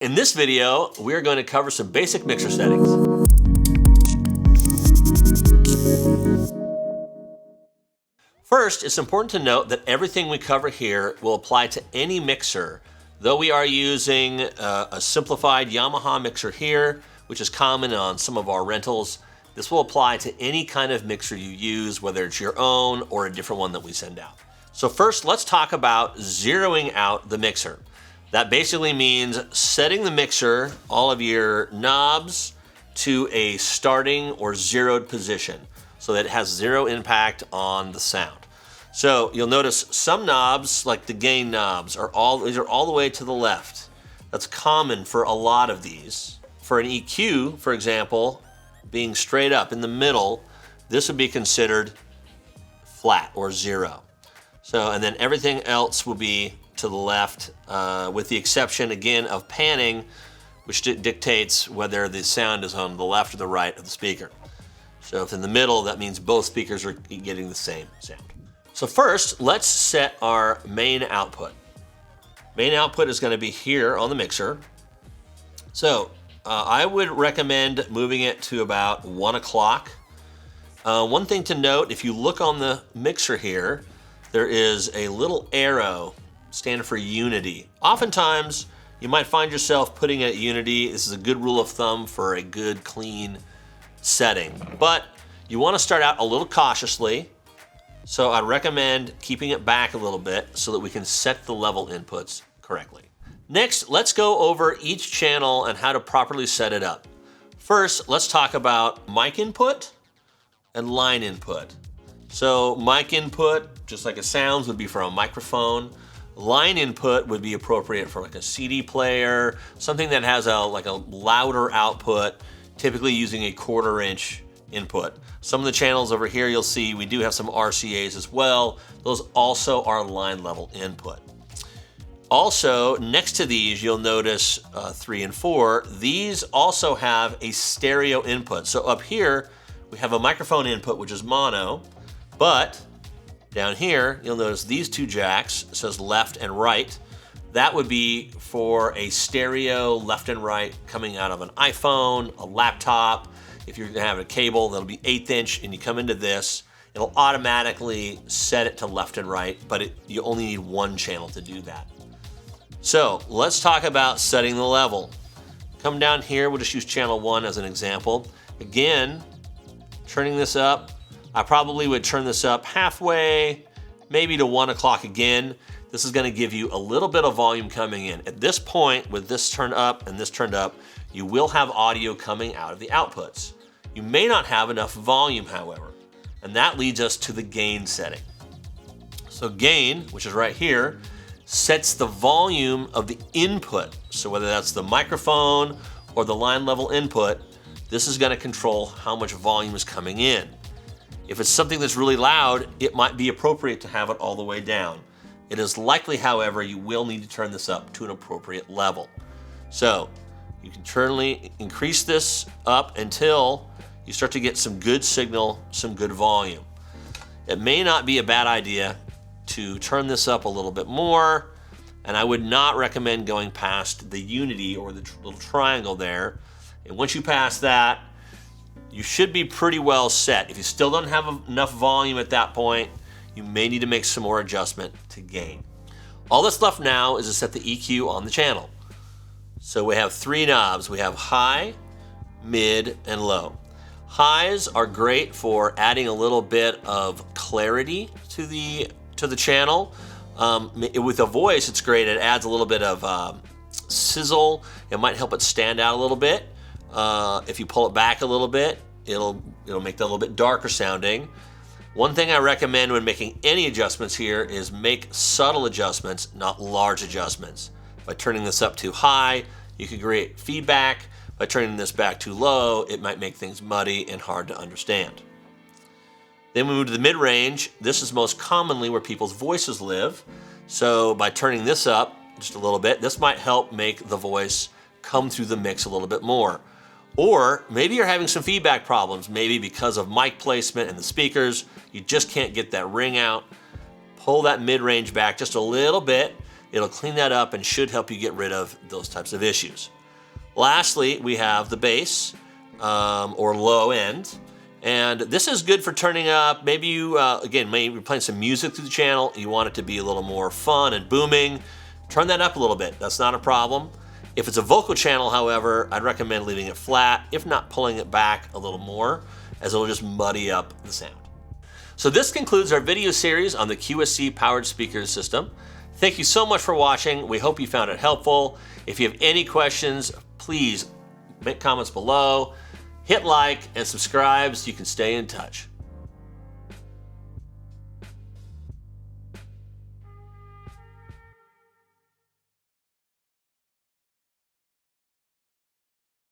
In this video, we're going to cover some basic mixer settings. First, it's important to note that everything we cover here will apply to any mixer. Though we are using a simplified Yamaha mixer here, which is common on some of our rentals, this will apply to any kind of mixer you use, whether it's your own or a different one that we send out. So first, let's talk about zeroing out the mixer. That basically means setting the mixer, all of your knobs, to a starting or zeroed position so that it has zero impact on the sound. So you'll notice some knobs, like the gain knobs, these are all the way to the left. That's common for a lot of these. For an EQ, for example, being straight up in the middle, this would be considered flat or zero. So, and then everything else will be to the left, with the exception, again, of panning, which dictates whether the sound is on the left or the right of the speaker. So if in the middle, that means both speakers are getting the same sound. So first, let's set our main output. Main output is going to be here on the mixer. So I would recommend moving it to about 1 o'clock. One thing to note, if you look on the mixer here, there is a little arrow standing for unity. Oftentimes, you might find yourself putting it at unity. This is a good rule of thumb for a good, clean setting. But you want to start out a little cautiously. So I'd recommend keeping it back a little bit so that we can set the level inputs correctly. Next, let's go over each channel and how to properly set it up. First, let's talk about mic input and line input. So mic input, just like it sounds, would be for a microphone. Line input would be appropriate for like a CD player, something that has like a louder output, typically using a 1/4 inch input. Some of the channels over here you'll see we do have some RCAs as well. Those also are line level input. Also, next to these, you'll notice 3 and 4, these also have a stereo input. So up here, we have a microphone input, which is mono, but down here, you'll notice these 2 jacks, it says left and right. That would be for a stereo left and right coming out of an iPhone, a laptop. If you're gonna have a cable, that'll be 1/8 inch, and you come into this, it'll automatically set it to left and right, but you only need 1 channel to do that. So let's talk about setting the level. Come down here, we'll just use channel 1 as an example. Again, turning this up, I probably would turn this up halfway, maybe to 1 o'clock again. This is gonna give you a little bit of volume coming in. At this point, with this turned up and this turned up, you will have audio coming out of the outputs. You may not have enough volume, however, and that leads us to the gain setting. So gain, which is right here, sets the volume of the input. So whether that's the microphone or the line level input, this is gonna control how much volume is coming in. If it's something that's really loud, it might be appropriate to have it all the way down. It is likely, however, you will need to turn this up to an appropriate level. So you can certainly increase this up until you start to get some good signal, some good volume. It may not be a bad idea to turn this up a little bit more, and I would not recommend going past the unity or the little triangle there. And once you pass that, you should be pretty well set. If you still don't have enough volume at that point, you may need to make some more adjustment to gain. All that's left now is to set the EQ on the channel. So we have 3 knobs. We have high, mid, and low. Highs are great for adding a little bit of clarity to the channel. With a voice, it's great. It adds a little bit of sizzle. It might help it stand out a little bit. If you pull it back a little bit, it'll make that a little bit darker sounding. One thing I recommend when making any adjustments here is make subtle adjustments, not large adjustments. By turning this up too high, you can create feedback. By turning this back too low, it might make things muddy and hard to understand. Then we move to the mid-range. This is most commonly where people's voices live. So by turning this up just a little bit, this might help make the voice come through the mix a little bit more. Or maybe you're having some feedback problems, maybe because of mic placement and the speakers, you just can't get that ring out. Pull that mid-range back just a little bit. It'll clean that up and should help you get rid of those types of issues. Lastly, we have the bass or low end. And this is good for turning up. Maybe you, again, maybe you're playing some music through the channel. You want it to be a little more fun and booming. Turn that up a little bit. That's not a problem. If it's a vocal channel, however, I'd recommend leaving it flat, if not pulling it back a little more, as it'll just muddy up the sound. So this concludes our video series on the QSC powered speakers system. Thank you so much for watching. We hope you found it helpful. If you have any questions, please make comments below, hit like and subscribe so you can stay in touch.